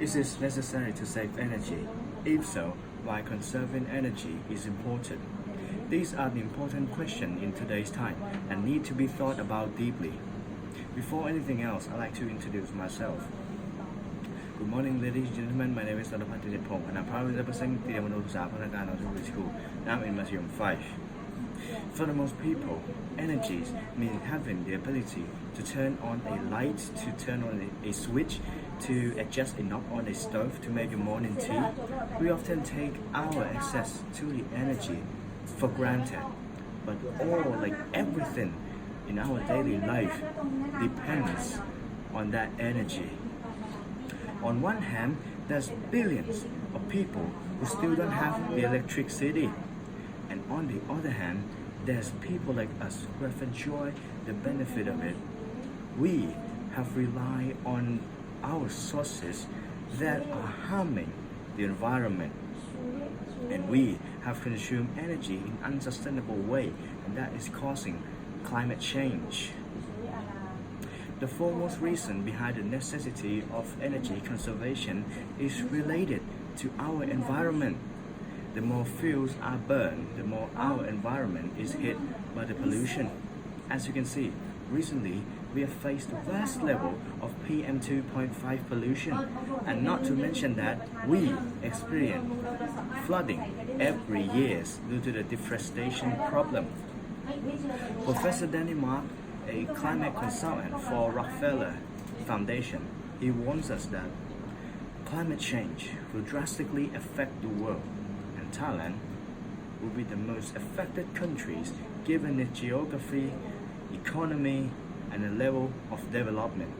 Is it necessary to save energy? If so, why conserving energy is important? These are the important questions in today's time and need to be thought about deeply. Before anything else, I'd like to introduce myself. Good morning, ladies and gentlemen. My name is Thanapat Titipong, and I'm proudly representing Tidamanur Sapanakan Auxiliary School. Now I'm in Museum 5. For the most people, energies mean having the ability to turn on a light, to turn on a switch, to adjust a knob on a stove to make your morning tea. We often take our access to the energy for granted, but everything in our daily life depends on that energy. On one hand, there's billions of people who still don't have the electricity, and on the other hand, there's people like us who have enjoyed the benefit of it. We have relied on our sources that are harming the environment, and we have consumed energy in an unsustainable way, and that is causing climate change. The foremost reason behind the necessity of energy conservation is related to our environment. The more fuels are burned, the more our environment is hit by the pollution. As you can see, recently we have faced a vast level of PM2.5 pollution, and not to mention that we experience flooding every year due to the deforestation problem. Professor Danny Mark, a climate consultant for Rockefeller Foundation, he warns us that climate change will drastically affect the world, and Thailand will be the most affected countries given its geography, economy, and the level of development.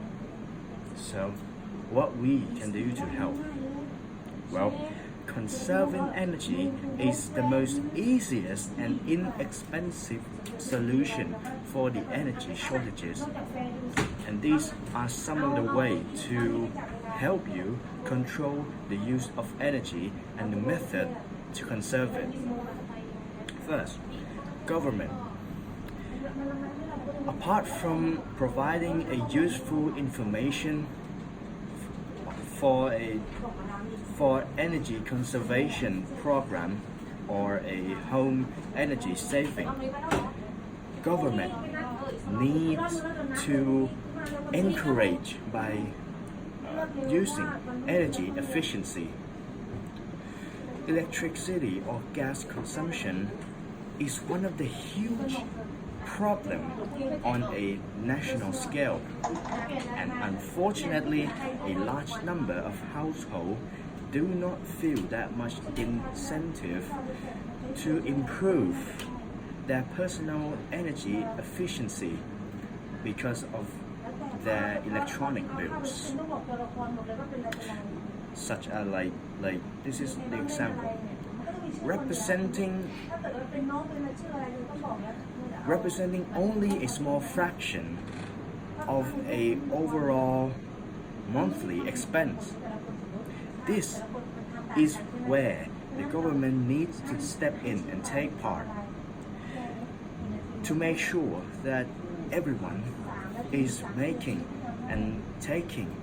So, what we can do to help? Well, conserving energy is the most easiest and inexpensive solution for the energy shortages. And these are some of the ways to help you control the use of energy and the method to conserve it. First, government. Apart from providing a useful information for energy conservation program or a home energy saving, government needs to encourage by using energy efficiency. Electricity or gas consumption is one of the huge problem on a national scale, and unfortunately a large number of households do not feel that much incentive to improve their personal energy efficiency because of their electronic bills. Such as like this is the example, representing only a small fraction of a overall monthly expense. This is where the government needs to step in and take part to make sure that everyone is making and taking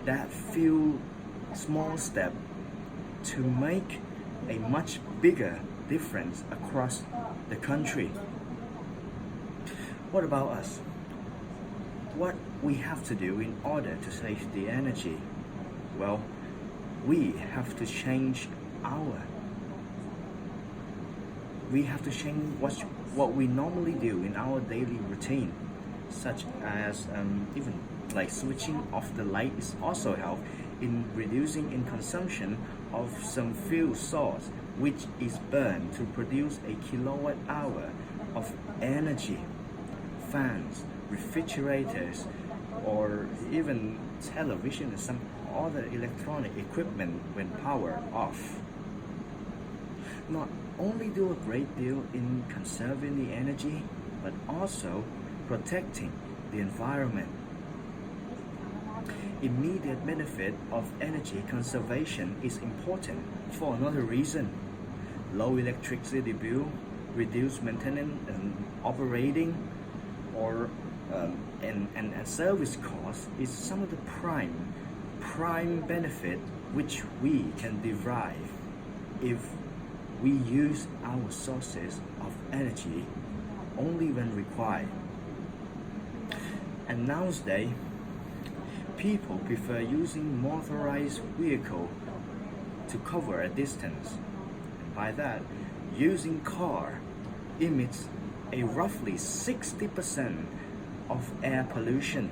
that few small step to make a much bigger difference across the country. What about us? What we have to do in order to save the energy? Well, we have to change what we normally do in our daily routine, such as even like switching off the light is also help in reducing in consumption of some fuel source which is burned to produce a kilowatt hour of energy. Fans, refrigerators, or even television and some other electronic equipment when power off. Not only do a great deal in conserving the energy, but also protecting the environment. Immediate benefit of energy conservation is important for another reason. Low electricity bill, reduced maintenance and operating, or and service costs is some of the prime benefit which we can derive if we use our sources of energy only when required. And nowadays, people prefer using motorized vehicle to cover a distance. And by that, using car emits a roughly 60% of air pollution.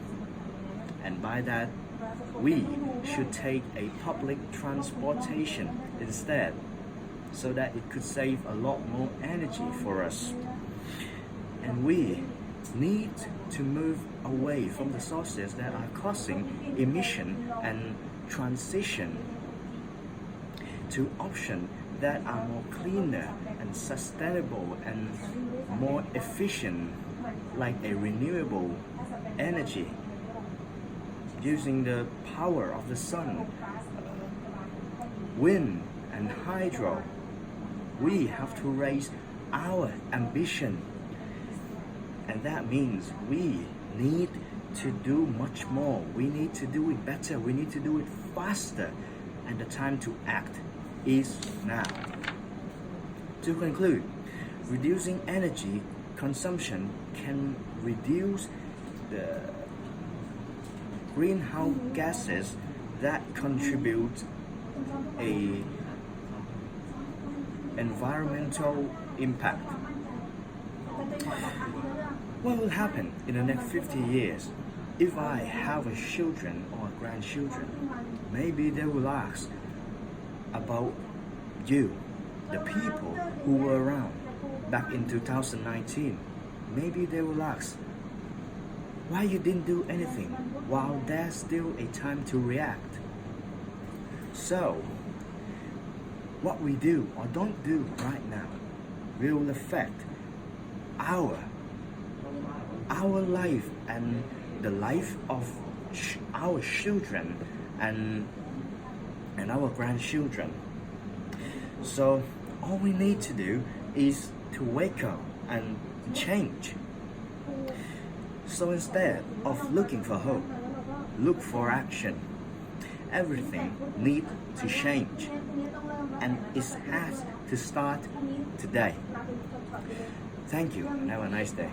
And by that, we should take a public transportation instead, so that it could save a lot more energy for us. And we need to move away from the sources that are causing emission and transition to options that are more cleaner and sustainable and more efficient, like a renewable energy using the power of the sun, wind and hydro. We have to raise our ambition, and that means we need to do much more. We need to do it better. We need to do it faster, and the time to act is now. To conclude, reducing energy consumption can reduce the greenhouse gases that contribute a environmental impact. What will happen in the next 50 years if I have a children or grandchildren? Maybe they will ask about you, the people who were around back in 2019. Maybe they will ask why you didn't do anything while there's still a time to react. So, what we do or don't do right now will affect our life and the life of our children and our grandchildren. So all we need to do is to wake up and change. So instead of looking for hope, look for action. Everything needs to change, and it has to start today. Thank you and have a nice day.